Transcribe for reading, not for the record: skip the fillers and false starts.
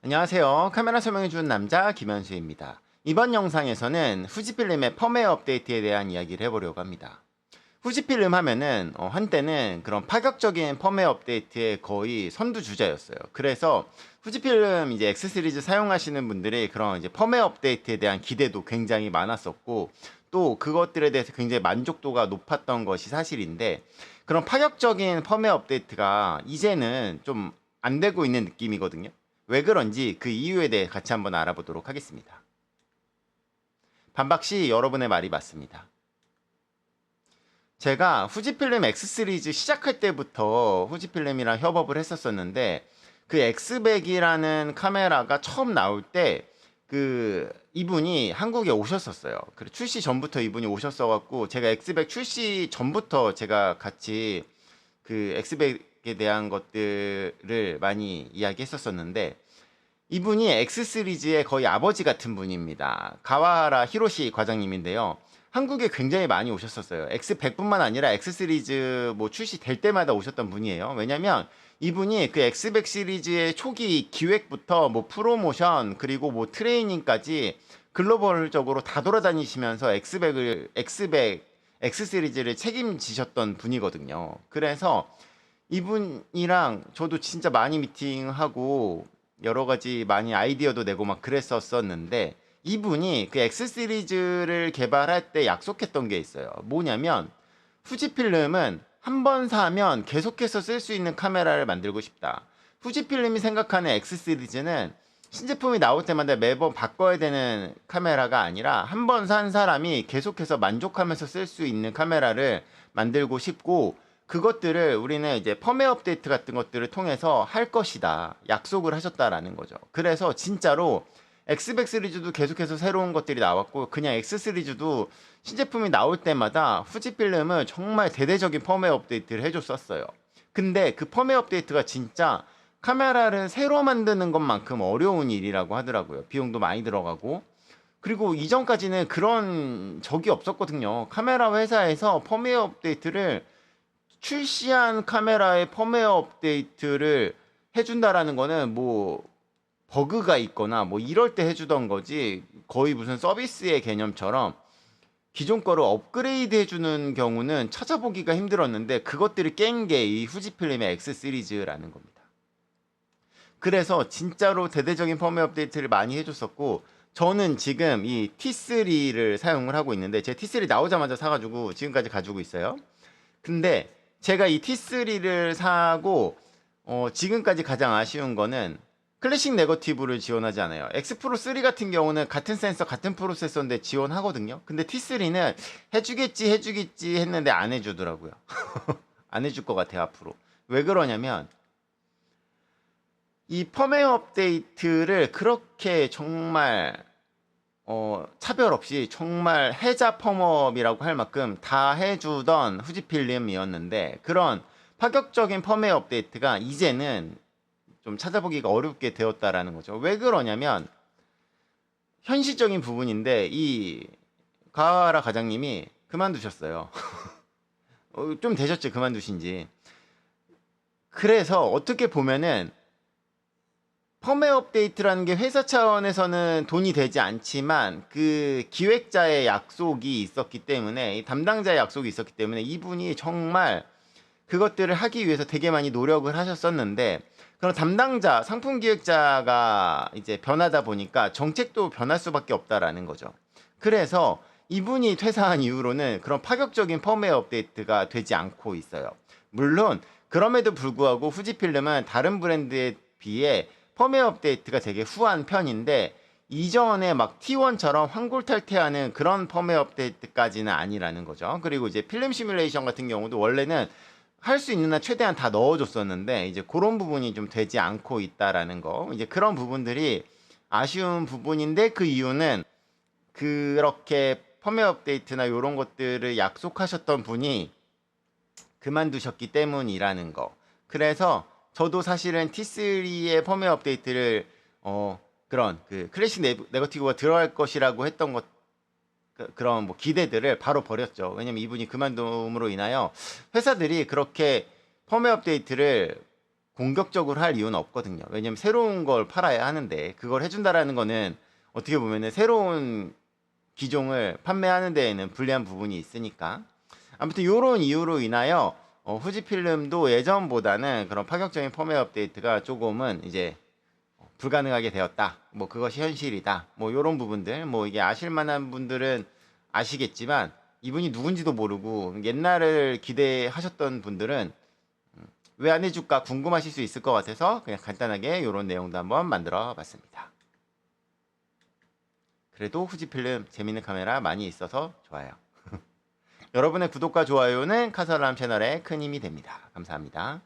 안녕하세요. 카메라 설명해주는 남자 김현수입니다. 이번 영상에서는 후지필름의 펌웨어 업데이트에 대한 이야기를 해보려고 합니다. 후지필름 하면은 한때는 그런 파격적인 펌웨어 업데이트의 거의 선두주자였어요. 그래서 후지필름 이제 X 시리즈 사용하시는 분들이 그런 이제 펌웨어 업데이트에 대한 기대도 굉장히 많았었고, 또 그것들에 대해서 굉장히 만족도가 높았던 것이 사실인데, 그런 파격적인 펌웨어 업데이트가 이제는 좀 안 되고 있는 느낌이거든요. 왜 그런지 그 이유에 대해 같이 한번 알아보도록 하겠습니다. 반박시 여러분의 말이 맞습니다. 제가 후지필름 X 시리즈 시작할 때부터 후지필름이랑 협업을 했었었는데, 그 X백이라는 카메라가 처음 나올 때 이분이 한국에 오셨었어요. 그리고 출시 전부터 이분이 오셨어갖고 제가 X백 출시 전부터 제가 같이 그 X백에 대한 것들을 많이 이야기했었었는데, 이분이 X 시리즈의 거의 아버지 같은 분입니다. 가와하라 히로시 과장님인데요. 한국에 굉장히 많이 오셨었어요. X100뿐만 아니라 X 시리즈 뭐 출시될 때마다 오셨던 분이에요. 왜냐면 이분이 그 X100 시리즈의 초기 기획부터 뭐 프로모션 그리고 뭐 트레이닝까지 글로벌적으로 다 돌아다니시면서 X 시리즈를 책임지셨던 분이거든요. 그래서 이분이랑 저도 진짜 많이 미팅하고 여러 가지 많이 아이디어도 내고 막 그랬었었는데, 이분이 그 X 시리즈를 개발할 때 약속했던 게 있어요. 뭐냐면 후지필름은 한 번 사면 계속해서 쓸 수 있는 카메라를 만들고 싶다. 후지필름이 생각하는 X 시리즈는 신제품이 나올 때마다 매번 바꿔야 되는 카메라가 아니라 한 번 산 사람이 계속해서 만족하면서 쓸 수 있는 카메라를 만들고 싶고, 그것들을 우리는 이제 펌웨어 업데이트 같은 것들을 통해서 할 것이다 약속을 하셨다라는 거죠. 그래서 진짜로 X백 시리즈도 계속해서 새로운 것들이 나왔고, 그냥 X 시리즈도 신제품이 나올 때마다 후지필름은 정말 대대적인 펌웨어 업데이트를 해줬었어요. 근데 그 펌웨어 업데이트가 진짜 카메라를 새로 만드는 것만큼 어려운 일이라고 하더라고요. 비용도 많이 들어가고. 그리고 이전까지는 그런 적이 없었거든요. 카메라 회사에서 펌웨어 업데이트를, 출시한 카메라의 펌웨어 업데이트를 해준다라는 거는 뭐 버그가 있거나 뭐 이럴 때 해주던 거지, 거의 무슨 서비스의 개념처럼 기존 거를 업그레이드 해주는 경우는 찾아보기가 힘들었는데, 그것들을 깬 게 이 후지필름의 X 시리즈라는 겁니다. 그래서 진짜로 대대적인 펌웨어 업데이트를 많이 해줬었고, 저는 지금 이 T3를 사용을 하고 있는데, 제 T3 나오자마자 사가지고 지금까지 가지고 있어요. 근데 제가 이 T3를 사고 지금까지 가장 아쉬운 거는 클래식 네거티브를 지원하지 않아요. X 프로 3 같은 경우는 같은 센서 같은 프로세서인데 지원하거든요. 근데 T3는 해주겠지 했는데 안 해주더라고요. 안 해줄 것 같아요 앞으로. 왜 그러냐면 이 펌웨어 업데이트를 그렇게 정말 차별 없이 정말 해자 펌업이라고 할 만큼 다 해주던 후지필름이었는데, 그런 파격적인 펌웨어 업데이트가 이제는 좀 찾아보기가 어렵게 되었다라는 거죠. 왜 그러냐면 현실적인 부분인데, 이 가와라 과장님이 그만두셨어요. 좀 되셨죠, 그만두신지. 그래서 어떻게 보면은 펌웨어 업데이트라는 게 회사 차원에서는 돈이 되지 않지만, 그 기획자의 약속이 있었기 때문에, 담당자의 약속이 있었기 때문에 이분이 정말 그것들을 하기 위해서 되게 많이 노력을 하셨었는데, 그런 담당자, 상품 기획자가 이제 변하다 보니까 정책도 변할 수밖에 없다라는 거죠. 그래서 이분이 퇴사한 이후로는 그런 파격적인 펌웨어 업데이트가 되지 않고 있어요. 물론 그럼에도 불구하고 후지필름은 다른 브랜드에 비해 펌웨어 업데이트가 되게 후한 편인데, 이전에 막 T1처럼 환골탈태하는 그런 펌웨어 업데이트까지는 아니라는 거죠. 그리고 이제 필름 시뮬레이션 같은 경우도 원래는 할 수 있는 한 최대한 다 넣어줬었는데, 이제 그런 부분이 좀 되지 않고 있다라는 거. 이제 그런 부분들이 아쉬운 부분인데, 그 이유는 그렇게 펌웨어 업데이트나 이런 것들을 약속하셨던 분이 그만두셨기 때문이라는 거. 그래서 저도 사실은 T3의 펌웨어 업데이트를 그런 그 클래식 네거티브가 들어갈 것이라고 했던 것, 그런 뭐 기대들을 바로 버렸죠. 왜냐면 이분이 그만둠으로 인하여 회사들이 그렇게 펌웨어 업데이트를 공격적으로 할 이유는 없거든요. 왜냐면 새로운 걸 팔아야 하는데 그걸 해준다라는 거는 어떻게 보면은 새로운 기종을 판매하는 데에는 불리한 부분이 있으니까. 아무튼 이런 이유로 인하여 후지필름도 예전보다는 그런 파격적인 펌웨어 업데이트가 조금은 이제 불가능하게 되었다. 뭐 그것이 현실이다. 뭐 이런 부분들, 뭐 이게 아실만한 분들은 아시겠지만 이분이 누군지도 모르고 옛날을 기대하셨던 분들은 왜 안 해줄까 궁금하실 수 있을 것 같아서 그냥 간단하게 이런 내용도 한번 만들어 봤습니다. 그래도 후지필름 재밌는 카메라 많이 있어서 좋아요. 여러분의 구독과 좋아요는 카사람 채널에 큰 힘이 됩니다. 감사합니다.